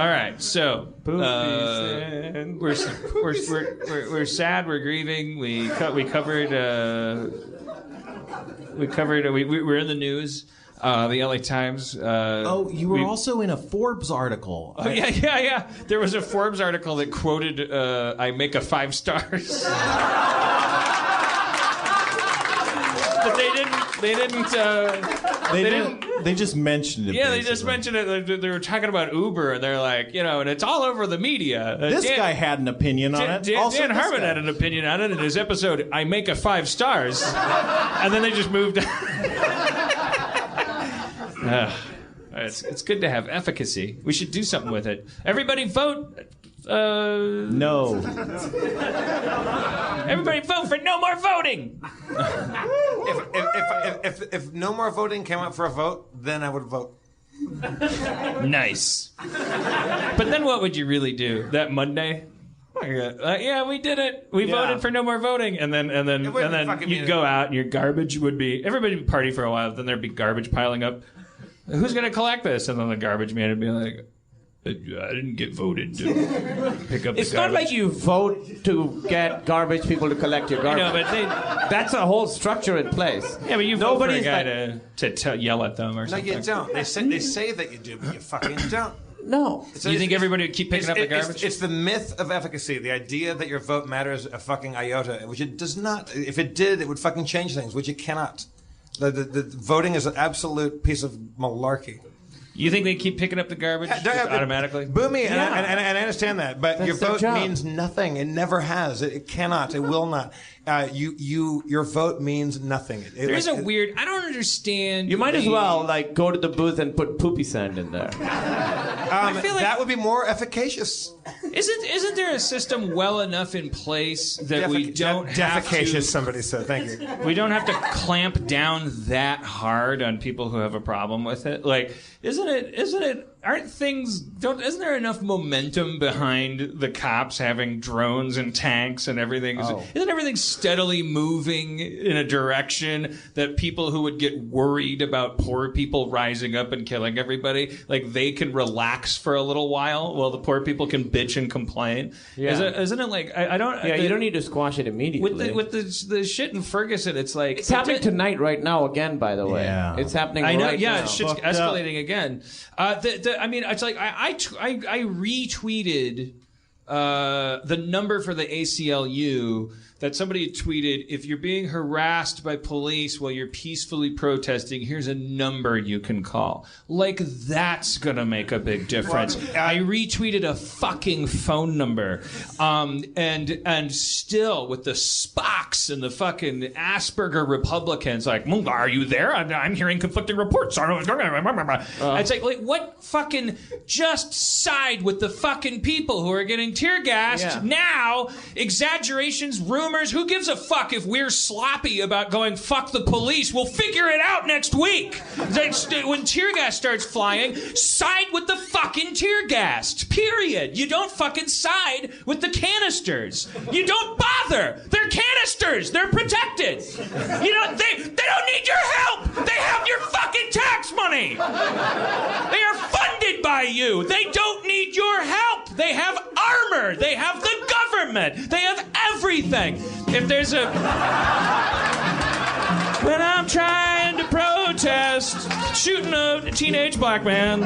right, so we're sad, we're grieving. We covered we're in the news. The LA Times. You were also in a Forbes article. Yeah. There was a Forbes article that quoted I make a 5 stars. But they just mentioned it. Yeah, basically. they just mentioned it. They were talking about Uber, and they're like, and it's all over the media. This guy had an opinion on it. Dan Harmon had an opinion on it in his episode, I make a 5 stars. And then they just moved on. It's good to have efficacy. We should do something with it. Everybody vote. No. Everybody vote for no more voting. If no more voting came up for a vote, then I would vote. Nice. But then what would you really do? That Monday? Yeah, we did it. We voted for no more voting, and then you'd go out, and your garbage would be. Everybody would party for a while, then there'd be garbage piling up. Who's gonna collect this? And then the garbage man would be like, I didn't get voted to pick up the It's garbage. not like you vote to get garbage people to collect your garbage. I know, but that's a whole structure in place. Yeah, but you vote for a guy to yell at them or something. No, you don't. They say that you do, but you fucking don't. No. Do you think everybody would keep picking up the garbage? It's the myth of efficacy, the idea that your vote matters a fucking iota, which it does not. If it did, it would fucking change things, which it cannot. The voting is an absolute piece of malarkey. You think they keep picking up the garbage automatically? Boomy, and I understand that, but your vote means nothing. It never has. It cannot. It will not. Your vote means nothing. There's a weird. I don't understand. You might as well go to the booth and put poopy sand in there. I feel like that would be more efficacious. Isn't there a system well enough in place that we don't have to? Somebody said. Thank you. We don't have to clamp down that hard on people who have a problem with it. Like, isn't it? Isn't there enough momentum behind the cops having drones and tanks and everything? Isn't everything steadily moving in a direction that people who would get worried about poor people rising up and killing everybody, like they can relax for a little while the poor people can bitch and complain? Yeah. Isn't it like, I don't... Yeah, you don't need to squash it immediately. With the shit in Ferguson, it's like... It's happening tonight right now again, by the way. Yeah. It's happening I know, right now. Shit's escalating again. It's like I retweeted the number for the ACLU that somebody had tweeted, if you're being harassed by police while you're peacefully protesting, here's a number you can call. Like, that's gonna make a big difference. I retweeted a fucking phone number. And still, with the Spocks and the fucking Asperger Republicans, like, are you there? I'm hearing conflicting reports. It's like, what fucking, just side with the fucking people who are getting tear gassed. Yeah. Now, exaggerations, rumors, who gives a fuck if we're sloppy about going fuck the police? We'll figure it out next week. When tear gas starts flying, side with the fucking tear gas. Period. You don't fucking side with the canisters. You don't bother. They're canisters. They're protected. They don't need your help. They have your fucking tax money. They are funded by you. They don't need your help. They have armor. They have the government. They have everything. If there's a... When I'm trying to protest, shooting a teenage black man,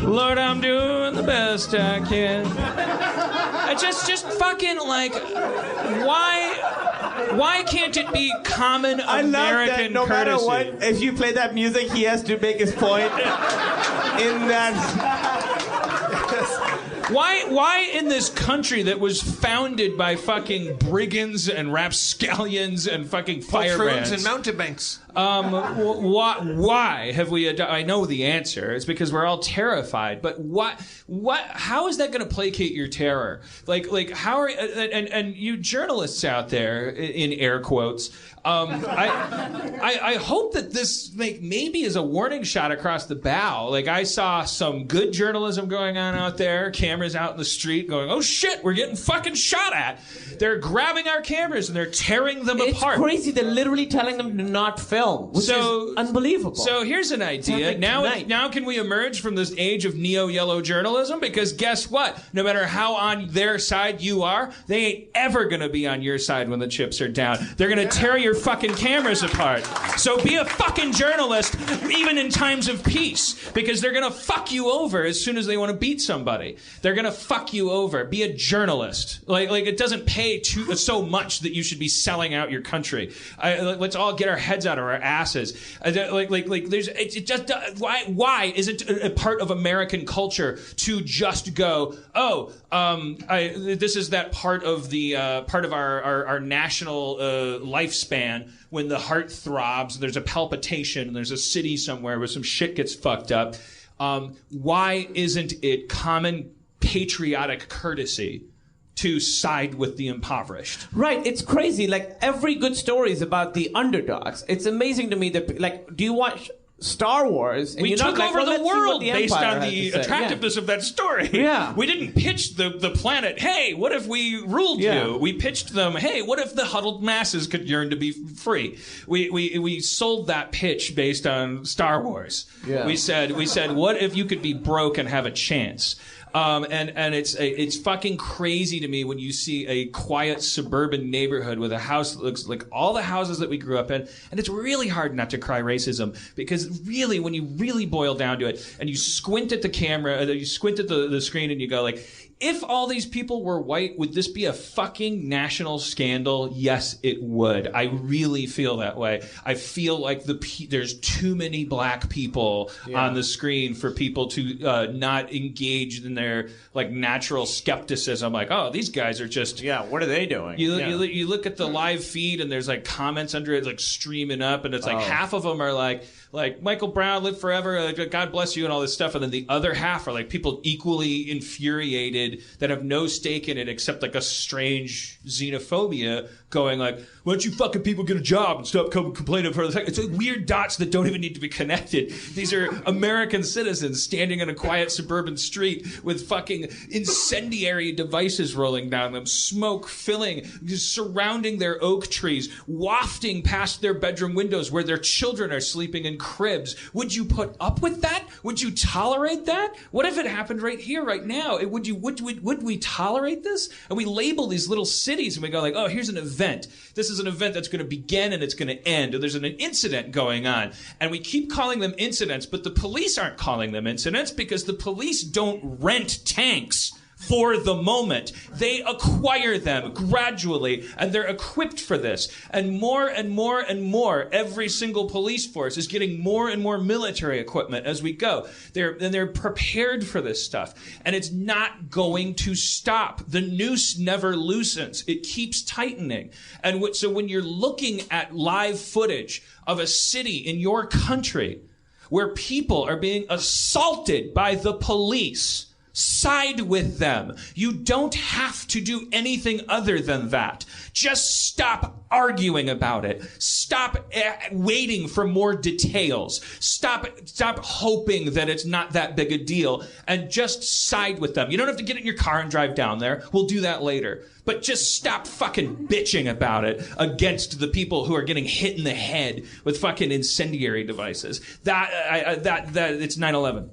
Lord, I'm doing the best I can. I just fucking, like, why can't it be common American that no courtesy? matter what, if you play that music, he has to make his point in that... Why in this country that was founded by fucking brigands and rapscallions and fucking firebrands and mountebanks? Why have we? I know the answer. It's because we're all terrified. But what? How is that going to placate your terror? Like how are and you journalists out there in air quotes? I hope that this maybe is a warning shot across the bow. Like, I saw some good journalism going on out there. Cameron cameras out in the street going, oh shit, we're getting fucking shot at. They're grabbing our cameras and they're tearing them apart. It's crazy. They're literally telling them to not film, which is unbelievable. So here's an idea. Now can we emerge from this age of neo-yellow journalism? Because guess what? No matter how on their side you are, they ain't ever going to be on your side when the chips are down. They're going to tear your fucking cameras apart. So be a fucking journalist, even in times of peace, because they're going to fuck you over as soon as they want to beat somebody. They're going to fuck you over. Be a journalist. Like it doesn't pay so much that you should be selling out your country. Let's all get our heads out of our asses. Why is it a part of American culture to just go, this is that part of our national lifespan when the heart throbs and there's a palpitation and there's a city somewhere where some shit gets fucked up. Why isn't it common patriotic courtesy to side with the impoverished? Right, it's crazy. Like, every good story is about the underdogs. It's amazing to me that, like, do you watch Star Wars? And we took over the world based on the attractiveness of that story. Yeah. We didn't pitch the planet, hey, what if we ruled you? We pitched them, hey, what if the huddled masses could yearn to be free? We sold that pitch based on Star Wars. Yeah. We said, what if you could be broke and have a chance? And it's fucking crazy to me when you see a quiet suburban neighborhood with a house that looks like all the houses that we grew up in. And it's really hard not to cry racism, because really, when you really boil down to it and you squint at the camera, you squint at the screen and you go like, if all these people were white, would this be a fucking national scandal? Yes, it would. I really feel that way. I feel like there's too many black people on the screen for people to not engage in their like natural skepticism. Like, oh, these guys are just what are they doing? You look at the live feed and there's like comments under it like streaming up, and it's like half of them are like Michael Brown, live forever, God bless you, and all this stuff, and then the other half are like people equally infuriated that have no stake in it except like a strange xenophobia going like, why don't you fucking people get a job and stop complaining for the second? It's like weird dots that don't even need to be connected. These are American citizens standing in a quiet suburban street with fucking incendiary devices rolling down them, smoke filling, surrounding their oak trees, wafting past their bedroom windows where their children are sleeping in cribs. Would you put up with that? Would you tolerate that? What if it happened right here, right now? Would we tolerate this? And we label these little cities and we go like, oh, here's an event. This is an event that's going to begin and it's going to end. Or there's an incident going on. And we keep calling them incidents, but the police aren't calling them incidents because the police don't rent tanks for the moment. They acquire them gradually, and they're equipped for this. And more, every single police force is getting more and more military equipment as we go. They're prepared for this stuff, and it's not going to stop. The noose never loosens. It keeps tightening. And so when you're looking at live footage of a city in your country where people are being assaulted by the police, side with them. You don't have to do anything other than that. Just stop arguing about it. Stop waiting for more details. Stop hoping that it's not that big a deal, and just side with them. You don't have to get in your car and drive down there. We'll do that later. But just stop fucking bitching about it against the people who are getting hit in the head with fucking incendiary devices. That it's 9/11.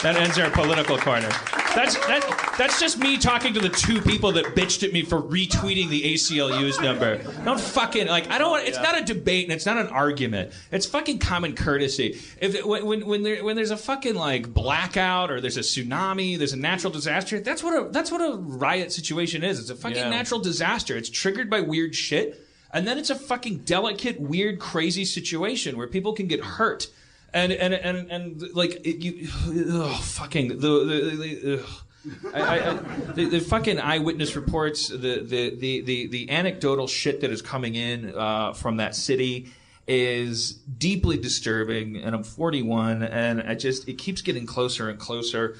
That ends our political corner. That's just me talking to the two people that bitched at me for retweeting the ACLU's number. Don't fucking I don't want. It's not a debate and it's not an argument. It's fucking common courtesy. When there's a fucking like blackout or there's a tsunami, there's a natural disaster. That's what a riot situation is. It's a fucking natural disaster. It's triggered by weird shit, and then it's a fucking delicate, weird, crazy situation where people can get hurt. And like the fucking eyewitness reports, the anecdotal shit that is coming in from that city is deeply disturbing. And I'm 41, and it keeps getting closer and closer.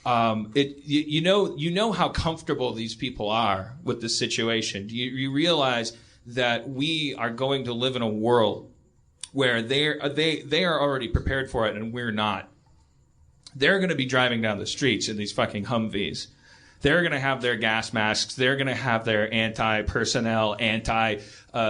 You know how comfortable these people are with the situation. You realize that we are going to live in a world where they are already prepared for it and we're not. They're going to be driving down the streets in these fucking Humvees. They're going to have their gas masks. They're going to have their anti-personnel,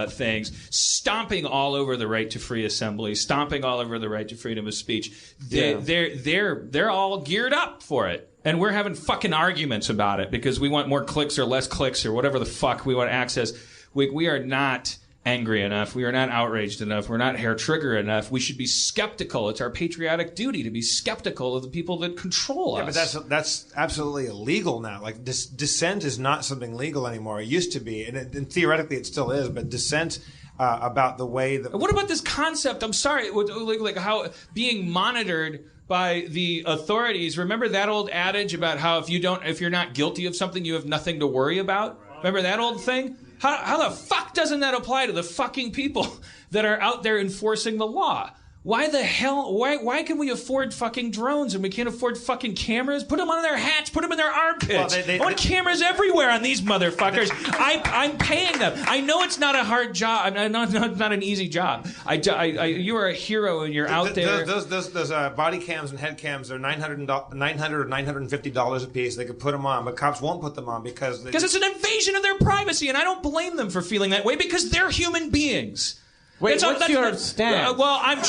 things, stomping all over the right to free assembly, stomping all over the right to freedom of speech. They're all geared up for it. And we're having fucking arguments about it because we want more clicks or less clicks or whatever the fuck we want access. We are not angry enough. We are not outraged enough. We're not hair trigger enough. We should be skeptical. It's our patriotic duty to be skeptical of the people that control us. Yeah, but that's absolutely illegal now. Like dissent is not something legal anymore. It used to be, and theoretically it still is. But dissent about the way that. What about this concept? I'm sorry, like how being monitored by the authorities. Remember that old adage about how if you're not guilty of something, you have nothing to worry about. Remember that old thing? How the fuck doesn't that apply to the fucking people that are out there enforcing the law? Why the hell? Why can we afford fucking drones and we can't afford fucking cameras? Put them on their hats. Put them in their armpits. Well, I want cameras everywhere on these motherfuckers. I'm paying them. I know it's not a hard job. Not an easy job. You are a hero and you're out there. Those body cams and head cams are $900 or $950 a piece. They could put them on, but cops won't put them on because it's an invasion of their privacy, and I don't blame them for feeling that way because they're human beings. Wait, what's your stance? Well, I'm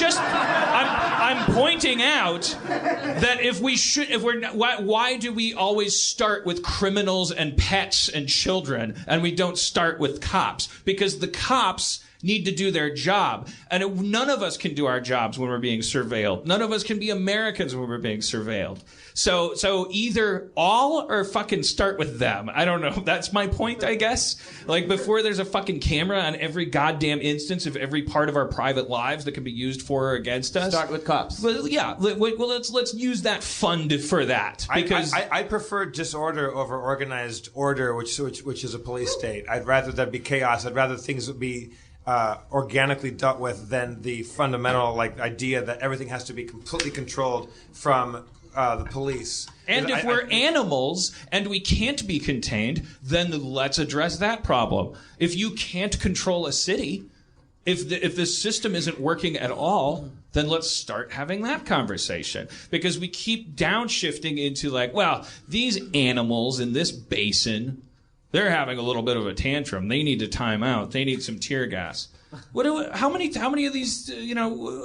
pointing out that why do we always start with criminals and pets and children and we don't start with cops? Because the cops need to do their job. And none of us can do our jobs when we're being surveilled. None of us can be Americans when we're being surveilled. So either all or fucking start with them. I don't know. That's my point, I guess. Like before there's a fucking camera on every goddamn instance of every part of our private lives that can be used for or against us. Start with cops. Well, yeah. Well, let's use that fund for that. Because I prefer disorder over organized order, which is a police state. I'd rather that be chaos. I'd rather things would be organically dealt with than the fundamental idea that everything has to be completely controlled from the police. And if we're animals and we can't be contained, then let's address that problem. If you can't control a city, if the system isn't working at all, then let's start having that conversation. Because we keep downshifting into these animals in this basin, they're having a little bit of a tantrum. They need to time out. They need some tear gas. How many of these?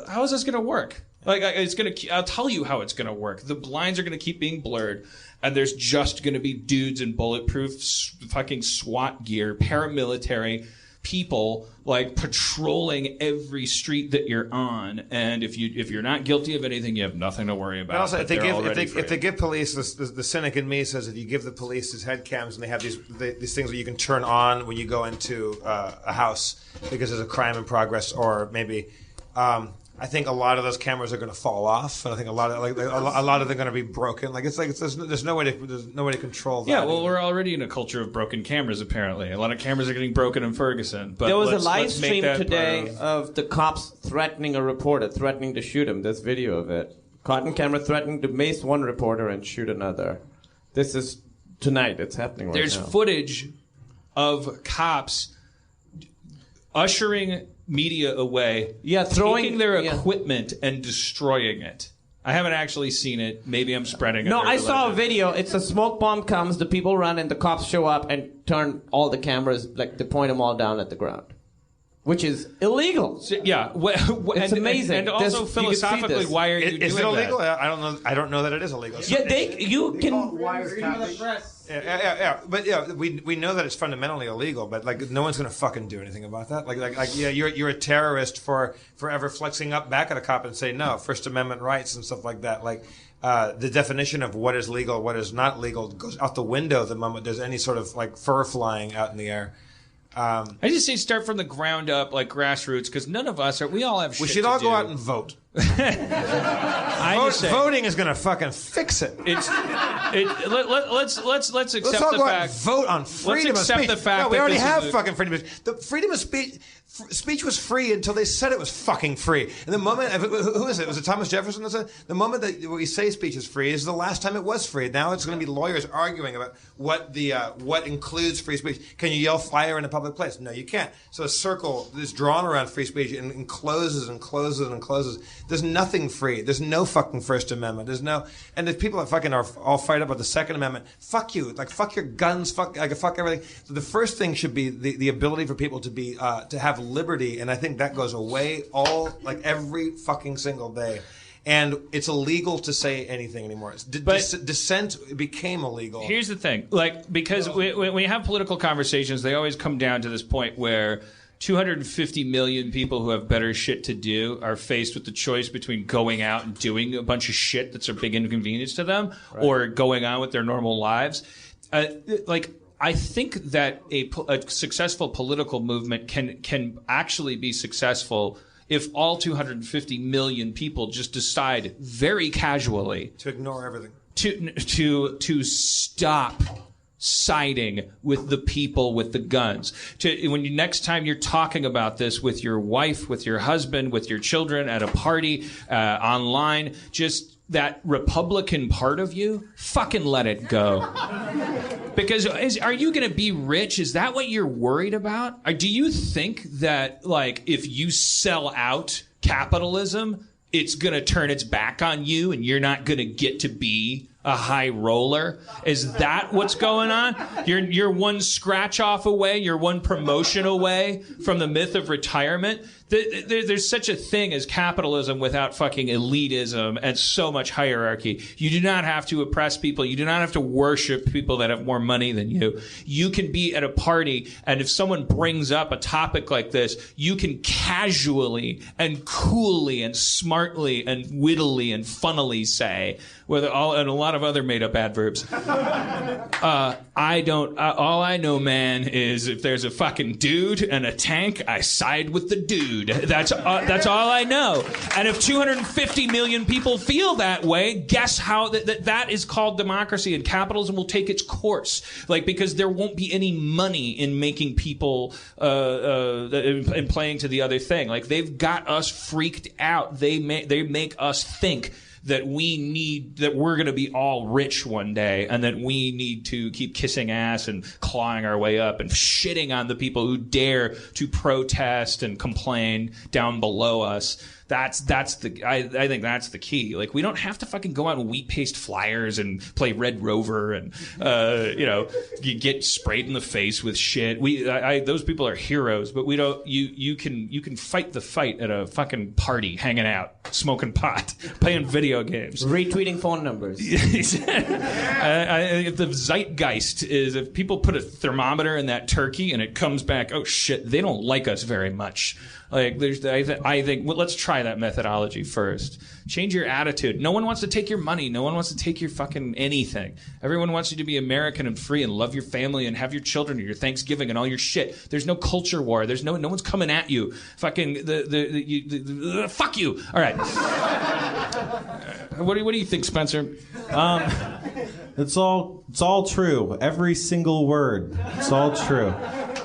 How is this going to work? I'll tell you how it's going to work. The blinds are going to keep being blurred, and there's just going to be dudes in bulletproof fucking SWAT gear, paramilitary people patrolling every street that you're on. And if you're not guilty of anything, you have nothing to worry about. But also, if they give police, the cynic in me says if you give the police these head cams and they have these things that you can turn on when you go into a house because there's a crime in progress, or maybe. I think a lot of those cameras are going to fall off, and I think a lot of them are going to be broken. There's no way to control that. Yeah, well, we're already in a culture of broken cameras. Apparently, a lot of cameras are getting broken in Ferguson. But there was a live stream today of the cops threatening a reporter, threatening to shoot him. This video of it, caught on camera threatening to mace one reporter and shoot another. This is tonight. It's happening right now. There's footage of cops ushering media away, taking their equipment and destroying it. I haven't actually seen it. Maybe I'm spreading it. No, I saw a video. It's a smoke bomb comes, the people run, and the cops show up and turn all the cameras, to point them all down at the ground, which is illegal. Yeah, it's amazing. And also philosophically, why are you doing that? Is it illegal? I don't know. I don't know that it is illegal. Yeah, you can. Yeah. But we know that it's fundamentally illegal. But no one's going to fucking do anything about that. You're a terrorist for ever flexing up back at a cop and say no, First Amendment rights and stuff like that. The definition of what is legal, what is not legal, goes out the window the moment there's any sort of fur flying out in the air. I just say start from the ground up, grassroots, because none of us are. We all have. We should all go out and vote. Voting is going to fucking fix it. Let's accept Let's all the go out fact. and vote on freedom of accept speech. the fact no, we that already this have is fucking freedom of speech. The freedom of speech. Speech was free until they said it was fucking free. And the moment, who is it? Was it Thomas Jefferson that said? The moment that we say speech is free is the last time it was free. Now it's going to be lawyers arguing about what includes free speech. Can you yell fire in a public place? No, you can't. So a circle is drawn around free speech and closes and closes and closes. There's nothing free. There's no fucking First Amendment. There's no. And if people that fucking are all fired up about the Second Amendment, fuck you. Like fuck your guns. Fuck everything. So the first thing should be the ability for people to be to have liberty, and I think that goes away every fucking single day. And it's illegal to say anything anymore. Dissent became illegal. Here's the thing, because when we have political conversations, they always come down to this point where 250 million people who have better shit to do are faced with the choice between going out and doing a bunch of shit that's a big inconvenience to them, or going on with their normal lives. I think that a successful political movement can actually be successful if all 250 million people just decide very casually to ignore everything, to stop siding with the people with the guns. Next time you're talking about this with your wife, with your husband, with your children, at a party, online, just that Republican part of you, fucking let it go. Because are you going to be rich? Is that what you're worried about? Or do you think that, if you sell out capitalism, it's going to turn its back on you and you're not going to get to be a high roller? Is that what's going on? You're one scratch off away, you're one promotion away from the myth of retirement. There's such a thing as capitalism without fucking elitism and so much hierarchy. You do not have to oppress people. You do not have to worship people that have more money than you. You can be at a party, and if someone brings up a topic like this, you can casually and coolly and smartly and wittily and funnily say, and a lot of other made-up adverbs, all I know, man, is if there's a fucking dude and a tank, I side with the dude. That's all I know. And if 250 million people feel that way, guess how that is called democracy, and capitalism will take its course. Because there won't be any money in making people in playing to the other thing. They've got us freaked out. They make us think that we're going to be all rich one day, and that we need to keep kissing ass and clawing our way up and shitting on the people who dare to protest and complain down below us. I think that's the key. We don't have to fucking go out and wheat paste flyers and play Red Rover and you get sprayed in the face with shit. Those people are heroes, but we don't. You can fight the fight at a fucking party, hanging out, smoking pot, playing video games, retweeting phone numbers. If the zeitgeist is, if people put a thermometer in that turkey and it comes back, oh shit, they don't like us very much. I think let's try that methodology first. Change your attitude. No one wants to take your money. No one wants to take your fucking anything. Everyone wants you to be American and free and love your family and have your children and your Thanksgiving and all your shit. There's no culture war. There's no one's coming at you. Fucking fuck you. All right. What do you think, Spencer? It's all true. Every single word. It's all true.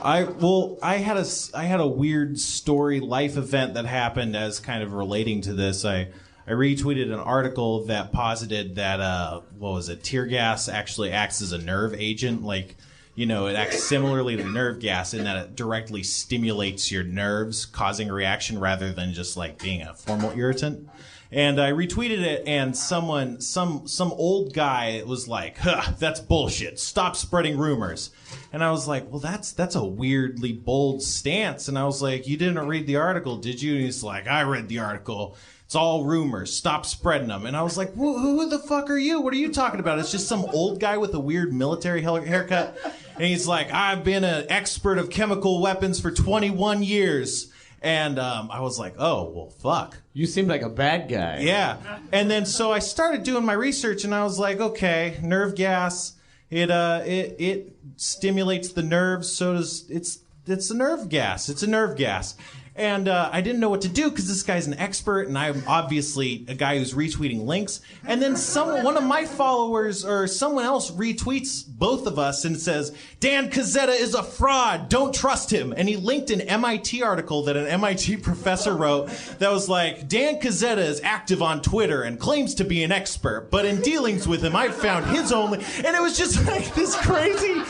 I had a weird story, life event that happened as kind of relating to this. I retweeted an article that posited that tear gas actually acts as a nerve agent. It acts similarly to nerve gas in that it directly stimulates your nerves, causing a reaction rather than just being a formal irritant. And I retweeted it, and some old guy was like, "Huh, that's bullshit. Stop spreading rumors." And I was like, "Well, that's a weirdly bold stance." And I was like, "You didn't read the article, did you?" And he's like, "I read the article. It's all rumors. Stop spreading them." And I was like, "Who the fuck are you? What are you talking about?" It's just some old guy with a weird military haircut. And he's like, "I've been an expert of chemical weapons for 21 years." And I was like, oh, well, fuck. You seem like a bad guy. Yeah. And then so I started doing my research, and I was like, okay, nerve gas, it stimulates the nerves, so does it's a nerve gas. It's a nerve gas. And I didn't know what to do because this guy's an expert, and I'm obviously a guy who's retweeting links. And then one of my followers or someone else retweets both of us and says, Dan Cazzetta is a fraud. Don't trust him. And he linked an MIT article that an MIT professor wrote that was like, Dan Cazzetta is active on Twitter and claims to be an expert, but in dealings with him, I've found his only. And it was just like this crazy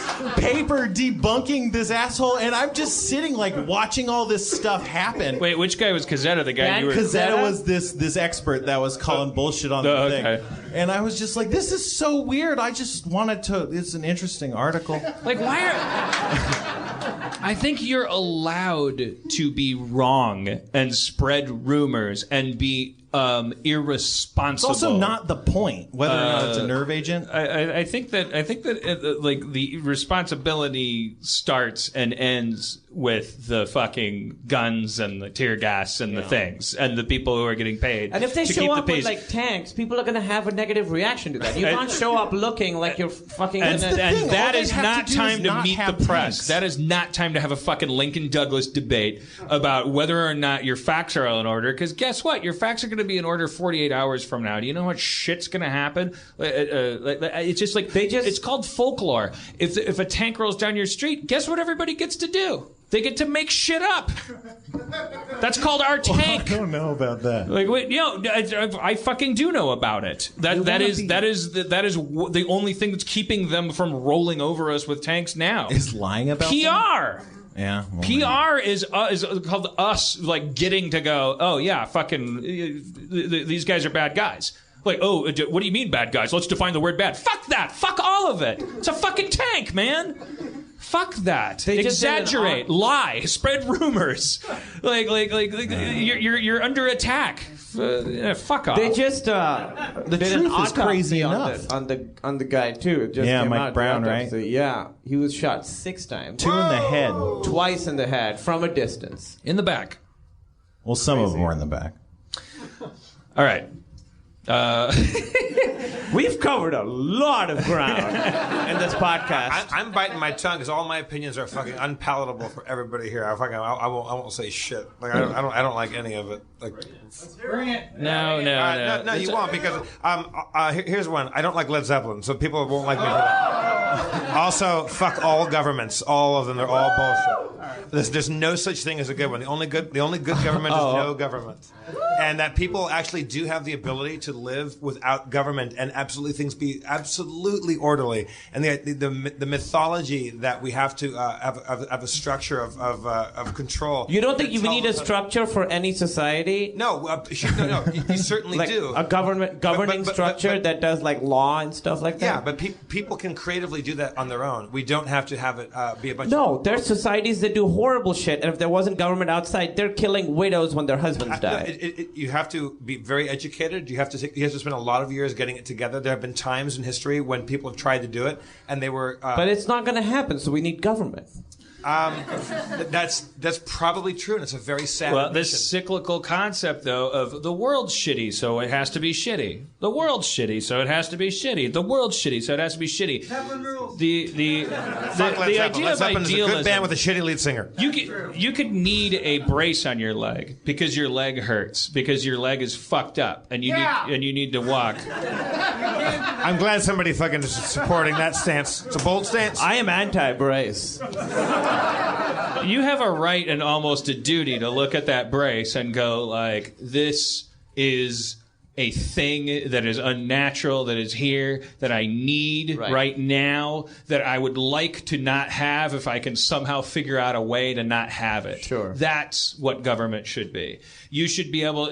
paper debunking this asshole. And I'm just sitting like watching all this stuff happen. Wait, which guy was Cazzetta? The guy you were... Cazzetta was this expert that was calling bullshit on the thing. And I was just like, this is so weird. I just wanted to... It's an interesting article. Like, why are... I think you're allowed to be wrong and spread rumors and be irresponsible. It's also not the point, whether or not it's a nerve agent. I think that like the responsibility starts and ends with the fucking guns and the tear gas and the things and the people who are getting paid. And if they to show keep up the with like tanks, people are going to have a negative reaction to that. You can't show up looking like you're fucking. And that All is they have not to do time is to not meet have the press. tanks. That is not time to have a fucking Lincoln Douglas debate about whether or not your facts are in order. Because guess what? Your facts are going to be in order 48 hours from now. Do you know what shit's going to happen? It's just like it's called folklore. If a tank rolls down your street, guess what everybody gets to do? They get to make shit up. That's called our tank. I don't know about that. Like, wait, I fucking do know about it. That is the only thing that's keeping them from rolling over us with tanks now. Is lying about PR. Them? Yeah. Well, PR is called us like getting to go. Oh yeah, fucking these guys are bad guys. Like, oh, what do you mean bad guys? Let's define the word bad. Fuck that. Fuck all of it. It's a fucking tank, man. Fuck that. They exaggerate, lie, spread rumors. Like you're under attack. Fuck off. They just did an truth is crazy autopsy on the guy too. It just Yeah, came Mike out, Brown, the right? autopsy. Yeah, he was shot 6 times. 2 in the head. Twice in the head from a distance. In the back. Well, some of them were in the back. All right. We've covered a lot of ground in this podcast. I'm biting my tongue because all my opinions are fucking unpalatable for everybody here. I won't say shit. Like I don't like any of it. Like, Bring it. No, you won't because here's one. I don't like Led Zeppelin, so people won't like me for that. Also, fuck all governments. All of them. They're all bullshit. There's no such thing as a good one. The only good government is no government. And that people actually do have the ability to live without government and absolutely things be absolutely orderly. And the mythology that we have to have a structure of control. You don't think you need a structure for any society? No, you certainly like do. A governing structure that does like law and stuff like that? Yeah, but people can creatively do that on their own. We don't have to have it be a bunch No, of... there's societies that do horrible shit, and if there wasn't government outside, they're killing widows when their husbands die. You have to be very educated. You have to spend a lot of years getting it together. There have been times in history when people have tried to do it, and they were... but it's not going to happen, so we need government. That's probably true, and it's a very sad admission. This cyclical concept, though, of the world's shitty, so it has to be shitty. The world's shitty, so it has to be shitty. The world's shitty, so it has to be shitty. Zeppelin rules. The idea of idealism. Is a good band with a shitty lead singer. You could need a brace on your leg because your leg hurts because your leg is fucked up and you need to walk. I'm glad somebody fucking is supporting that stance. It's a bold stance. I am anti-brace. You have a right and almost a duty to look at that brace and go like, this is a thing that is unnatural, that is here, that I need right now, that I would like to not have if I can somehow figure out a way to not have it. Sure. That's what government should be. You should be able,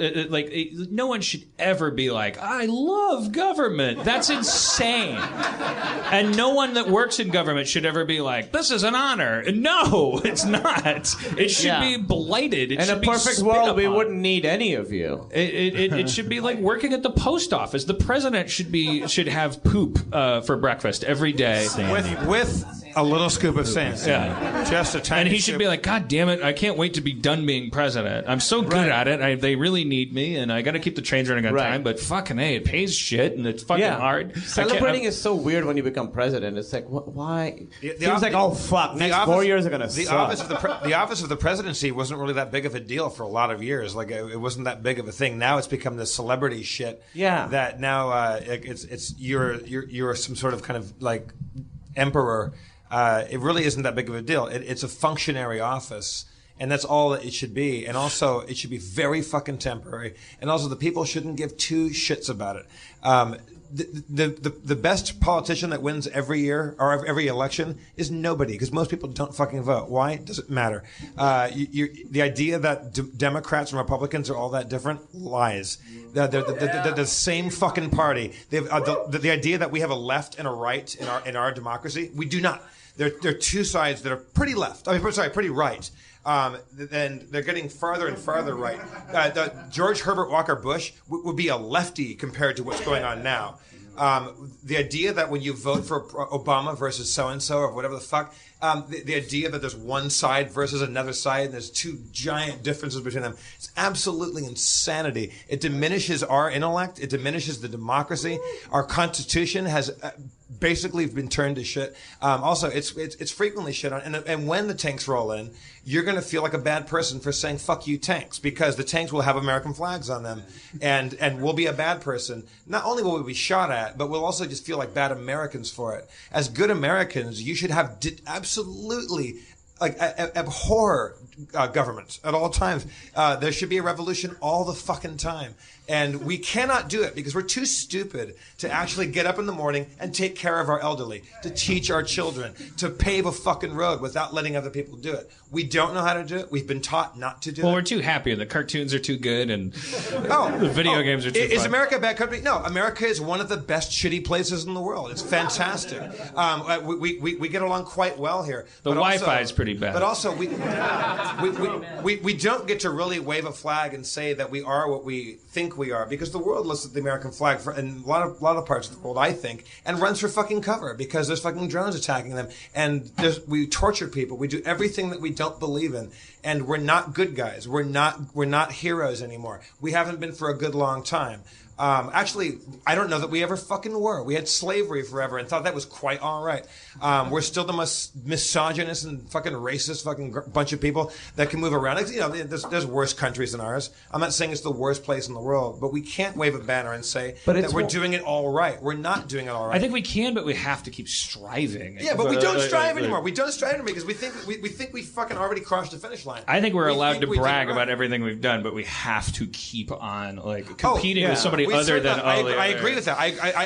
no one should ever be like, I love government. That's insane. And no one that works in government should ever be like, this is an honor. No, it's not. It should be blighted. In a perfect world, we wouldn't need any of you. It should be like working at the post office. The president should have poop for breakfast every day. A little scoop of sand. Yeah. Just a tiny And he should scoop. be like, God damn it, I can't wait to be done being president. I'm so good at it. They really need me, and I got to keep the trains running on time, but fucking A, it pays shit, and it's fucking hard. Celebrating is so weird when you become president. It's like, why? Seems like, the- oh, fuck, the next office- 4 years are going to the suck. office of the presidency wasn't really that big of a deal for a lot of years. Like it wasn't that big of a thing. Now it's become this celebrity shit. Yeah. That now you're some sort of kind of like emperor. It really isn't that big of a deal. It's a functionary office. And that's all that it should be. And also, it should be very fucking temporary. And also, the people shouldn't give two shits about it. The best politician that wins every year or every election is nobody, because most people don't fucking vote. Why? It doesn't matter. The idea that Democrats and Republicans are all that different, lies. They're the same fucking party. The idea that we have a left and a right in our democracy, we do not. They're two sides that are pretty left. I mean, sorry, pretty right. And they're getting farther and farther right. George Herbert Walker Bush would be a lefty compared to what's going on now. The idea that when you vote for Obama versus so-and-so or whatever the fuck, the idea that there's one side versus another side and there's two giant differences between them, it's absolutely insanity. It diminishes our intellect. It diminishes the democracy. Our Constitution has basically been turned to shit. Also, it's frequently shit on. And when the tanks roll in, you're going to feel like a bad person for saying "fuck you, tanks," because the tanks will have American flags on them, and we'll be a bad person. Not only will we be shot at, but we'll also just feel like bad Americans for it. As good Americans, you should have absolutely abhor government at all times. There should be a revolution all the fucking time. And we cannot do it because we're too stupid to actually get up in the morning and take care of our elderly, to teach our children, to pave a fucking road without letting other people do it. We don't know how to do it. We've been taught not to do it. Well, we're too happy. The cartoons are too good, and the video games are too Is fun. America a bad country? No, America is one of the best shitty places in the world. It's fantastic. We get along quite well here. The Wi-Fi is pretty bad. But also, we don't get to really wave a flag and say that we are what we think we are, because the world looks at the American flag in a lot of parts of the world, I think, and runs for fucking cover because there's fucking drones attacking them, and we torture people. We do everything that we don't believe in, and we're not good guys. We're not heroes anymore. We haven't been for a good long time. Actually, I don't know that we ever fucking were. We had slavery forever and thought that was quite all right. We're still the most misogynist and fucking racist fucking bunch of people that can move around. You know, there's worse countries than ours. I'm not saying it's the worst place in the world, but we can't wave a banner and say that we're doing it all right. We're not doing it all right. I think we can, but we have to keep striving. Yeah, but we don't strive anymore. We don't strive anymore because we think we fucking already crossed the finish line. I think we're allowed to brag about everything we've done, but we have to keep on competing with somebody other than I agree with that.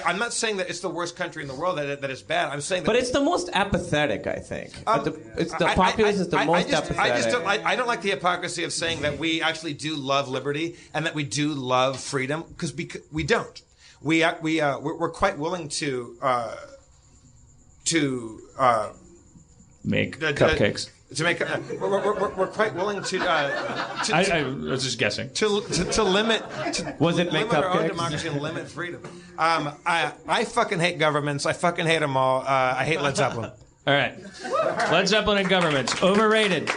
I'm not saying that it's the worst country in the world that is bad. I'm saying that. But it's the most apathetic, I think. The populace is the most apathetic. I don't like the hypocrisy of saying that we actually do love liberty and that we do love freedom, because we don't. We're quite willing to make cupcakes. We're quite willing to. I was just guessing. To limit. Was it make limit our own cupcakes? democracy and limit freedom. I fucking hate governments. I fucking hate them all. I hate Led Zeppelin. All right. Led Zeppelin and governments. Overrated.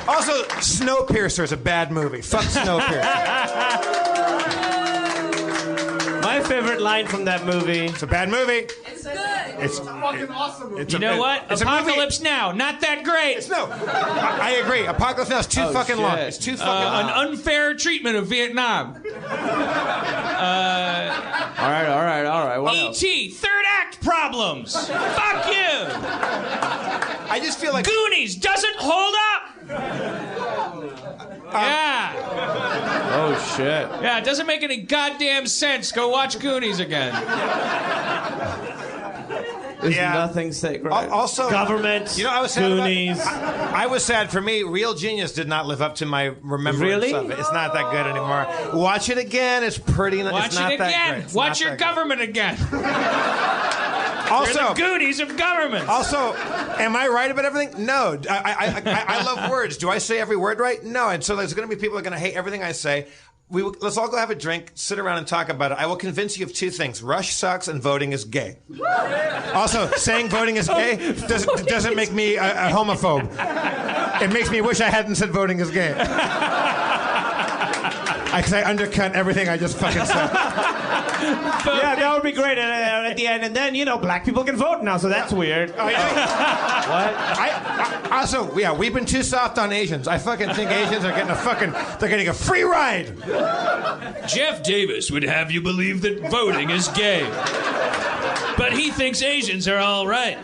Also, Snowpiercer is a bad movie. Fuck Snowpiercer. My favorite line from that movie. It's a bad movie. It's good. It's a fucking awesome movie. You know what? Apocalypse Now. Not that great. No, I agree. Apocalypse Now is too fucking long. It's too fucking long. An unfair treatment of Vietnam. All right. What else? E.T. Third act problems. Fuck you. I just feel like Goonies doesn't hold up. Yeah. Oh shit. Yeah, it doesn't make any goddamn sense. Go watch Goonies again. There's nothing sacred. Also, government. You know, I was sad Goonies. I was sad for me. Real Genius did not live up to my remembrance of it. It's not that good anymore. Watch it again. It's pretty. Watch it's not it that again. great. Watch your government again. Also, You're the Goonies of government. Also, am I right about everything? No. I love words. Do I say every word right? No. And so there's going to be people that are going to hate everything I say. let's all go have a drink, sit around and talk about it. I will convince you of two things. Rush sucks and voting is gay. Also, saying voting is gay doesn't make me a homophobe. It makes me wish I hadn't said voting is gay. Because I undercut everything I just fucking said. Yeah, that would be great at the end. And then, black people can vote now, so that's weird. Oh, yeah. Also, we've been too soft on Asians. I fucking think Asians are they're getting a free ride. Jeff Davis would have you believe that voting is gay. But he thinks Asians are all right.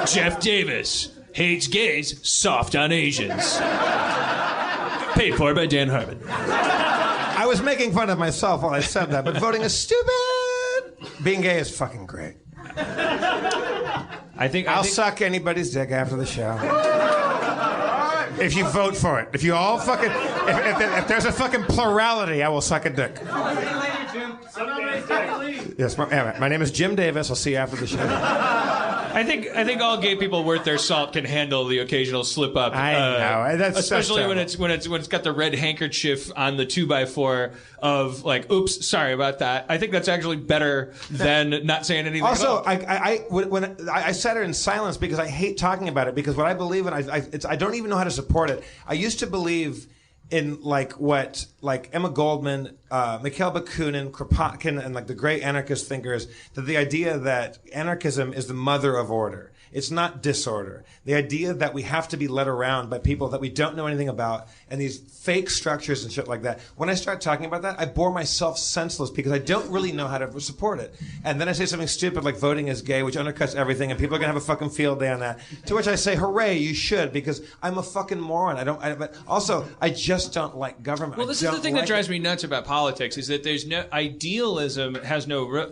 Jeff Davis hates gays, soft on Asians. Paid for by Dan Harmon. I was making fun of myself while I said that, but voting is stupid. Being gay is fucking great. I'll suck anybody's dick after the show. If you vote for it. If you all fucking... If there's a fucking plurality, I will suck a dick. Yes, my name is Jim Davis. I'll see you after the show. I think all gay people worth their salt can handle the occasional slip up. I know, especially when it's got the red handkerchief on the 2x4 of like, oops, sorry about that. I think that's actually better than not saying anything. Also, at all. when I said it in silence because I hate talking about it because what I believe in, I don't even know how to support it. I used to believe in what Emma Goldman, Mikhail Bakunin, Kropotkin, and the great anarchist thinkers, that the idea that anarchism is the mother of order. It's not disorder. The idea that we have to be led around by people that we don't know anything about and these fake structures and shit like that. When I start talking about that, I bore myself senseless because I don't really know how to support it. And then I say something stupid like voting is gay, which undercuts everything, and people are going to have a fucking field day on that. To which I say, hooray, you should, because I'm a fucking moron. But also, I just don't like government. Well, this is the thing that drives me nuts about politics, is that there's no... Idealism has no...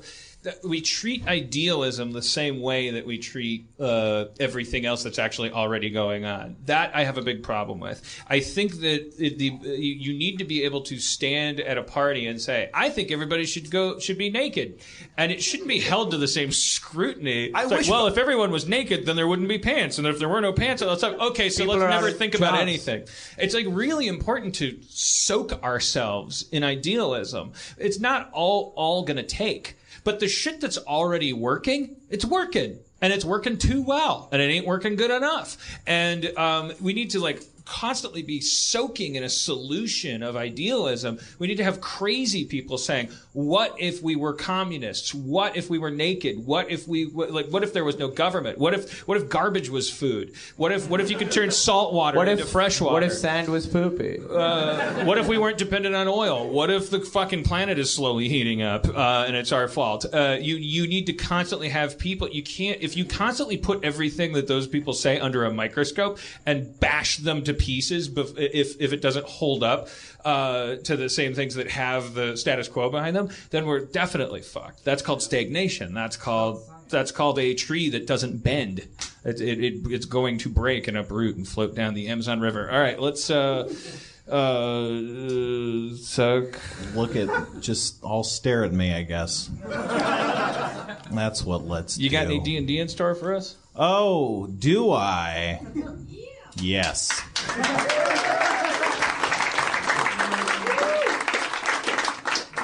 We treat idealism the same way that we treat everything else that's actually already going on. That I have a big problem with. I think that you need to be able to stand at a party and say, I think everybody should be naked. And it shouldn't be held to the same scrutiny. If everyone was naked, then there wouldn't be pants. And if there were no pants, let's let's never think about anything. It's really important to soak ourselves in idealism. It's not all going to take. But the shit that's already working, it's working. And it's working too well. And it ain't working good enough. And we need to constantly be soaking in a solution of idealism. We need to have crazy people saying, what if we were communists? What if we were naked? What if there was no government? What if garbage was food? What if you could turn salt water into fresh water? What if sand was poopy? What if we weren't dependent on oil? What if the fucking planet is slowly heating up and it's our fault? You need to constantly have people. If you constantly put everything that those people say under a microscope and bash them to pieces, if it doesn't hold up to the same things that have the status quo behind them, then we're definitely fucked. That's called stagnation. That's called a tree that doesn't bend. It's going to break and uproot and float down the Amazon River. All right, let's just all stare at me, I guess. That's what let's do. You got any D&D in store for us? Oh, do I? Yes.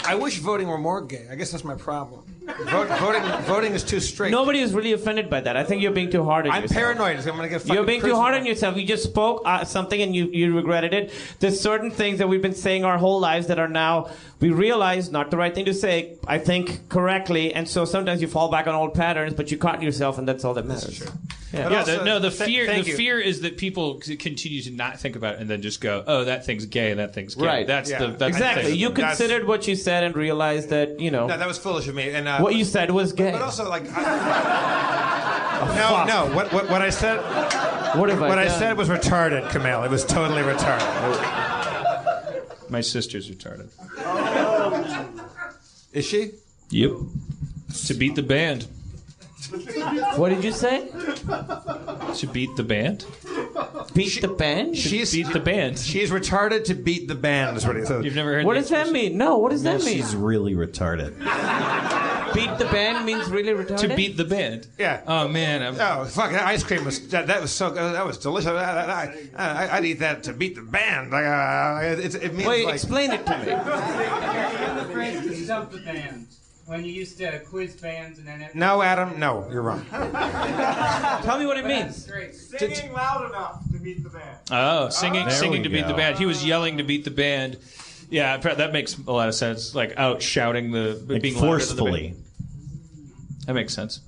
I wish voting were more gay. I guess that's my problem. Voting is too straight. Nobody is really offended by that. I think you're being too hard on yourself. I'm paranoid. I'm going to get fucking You're being too hard on yourself. You just spoke something and you regretted it. There's certain things that we've been saying our whole lives that are now, we realize, not the right thing to say, I think, correctly. And so sometimes you fall back on old patterns, but you caught yourself, and that's all that matters. That's true. Yeah, the fear is that people continue to not think about it and then just go, oh, that thing's gay and that thing's gay. Right. That's exactly. You considered what you said and realized that, No, that was foolish of me. And what you said was gay. But also, what I said. What have I said was retarded, Camille. It was totally retarded. My sister's retarded. Is she? Yep. To beat the band. What did you say? To beat the band? Beat the band? Beat the band. She's retarded to beat the band, is what he said. You've never heard What does that mean? No, what does that mean? She's really retarded. beat the band means really retarded? To beat the band. Yeah. Oh man. Oh, fuck! That ice cream was that was so good. That was delicious. I'd eat that to beat the band. It means Wait, like, explain it to me. The phrase to stump the band. When you used to quiz bands and then... No, Adam, no, you're wrong. Tell me what it means. Singing loud enough to beat the band. Oh, singing There we to beat go. the band. He was yelling to beat the band. Yeah, that makes a lot of sense. Like out shouting being louder than the band. Forcefully. That makes sense.